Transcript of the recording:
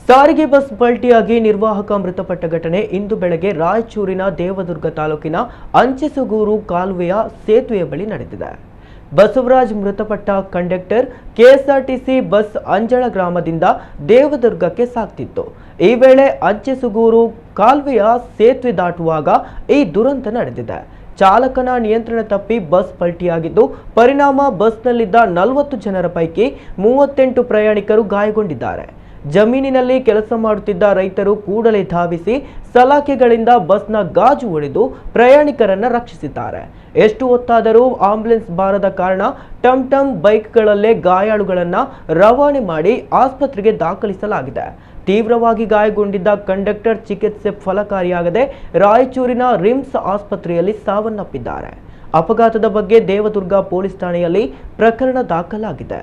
ಸಾರಿಗೆ ಬಸ್ ಪಲ್ಟಿಯಾಗಿ ನಿರ್ವಾಹಕ ಮೃತಪಟ್ಟ ಘಟನೆ ಇಂದು ಬೆಳಗ್ಗೆ ರಾಯಚೂರಿನ ದೇವದುರ್ಗ ತಾಲೂಕಿನ ಅಂಚೆಸುಗೂರು ಕಾಲುವೆಯ ಸೇತುವೆಯ ಬಳಿ ನಡೆದಿದೆ. ಬಸವರಾಜ್ ಮೃತಪಟ್ಟ ಕಂಡಕ್ಟರ್ ಕೆಎಸ್ಆರ್ಟಿಸಿ ಬಸ್ ಅಂಜಳ ಗ್ರಾಮದಿಂದ ದೇವದುರ್ಗಕ್ಕೆ ಸಾಗ್ತಿತ್ತು. ಈ ವೇಳೆ ಅಂಚೆಸುಗೂರು ಕಾಲುವೆಯ ಸೇತುವೆ ದಾಟುವಾಗ ಈ ದುರಂತ ನಡೆದಿದೆ. ಚಾಲಕನ ನಿಯಂತ್ರಣ ತಪ್ಪಿ ಬಸ್ ಪಲ್ಟಿಯಾಗಿದ್ದು, ಪರಿಣಾಮ ಬಸ್ನಲ್ಲಿದ್ದ 40 ಜನರ ಪೈಕಿ 38 ಪ್ರಯಾಣಿಕರು ಗಾಯಗೊಂಡಿದ್ದಾರೆ. ಜಮೀನಿನಲ್ಲಿ ಕೆಲಸ ಮಾಡುತ್ತಿದ್ದ ರೈತರು ಕೂಡಲೇ ಧಾವಿಸಿ ಸಲಾಕೆಗಳಿಂದ ಬಸ್ನ ಗಾಜು ಒಡೆದು ಪ್ರಯಾಣಿಕರನ್ನು ರಕ್ಷಿಸಿದ್ದಾರೆ. ಎಷ್ಟು ಹೊತ್ತಾದರೂ ಆಂಬ್ಯುಲೆನ್ಸ್ ಬಾರದ ಕಾರಣ ಟಮ್ ಬೈಕ್ಗಳಲ್ಲೇ ಗಾಯಾಳುಗಳನ್ನು ರವಾನೆ ಮಾಡಿ ಆಸ್ಪತ್ರೆಗೆ ದಾಖಲಿಸಲಾಗಿದೆ. ತೀವ್ರವಾಗಿ ಗಾಯಗೊಂಡಿದ್ದ ಕಂಡಕ್ಟರ್ ಚಿಕಿತ್ಸೆ ಫಲಕಾರಿಯಾಗದೆ ರಾಯಚೂರಿನ ರಿಮ್ಸ್ ಆಸ್ಪತ್ರೆಯಲ್ಲಿ ಸಾವನ್ನಪ್ಪಿದ್ದಾರೆ. ಅಪಘಾತದ ಬಗ್ಗೆ ದೇವದುರ್ಗ ಪೊಲೀಸ್ ಠಾಣೆಯಲ್ಲಿ ಪ್ರಕರಣ ದಾಖಲಾಗಿದೆ.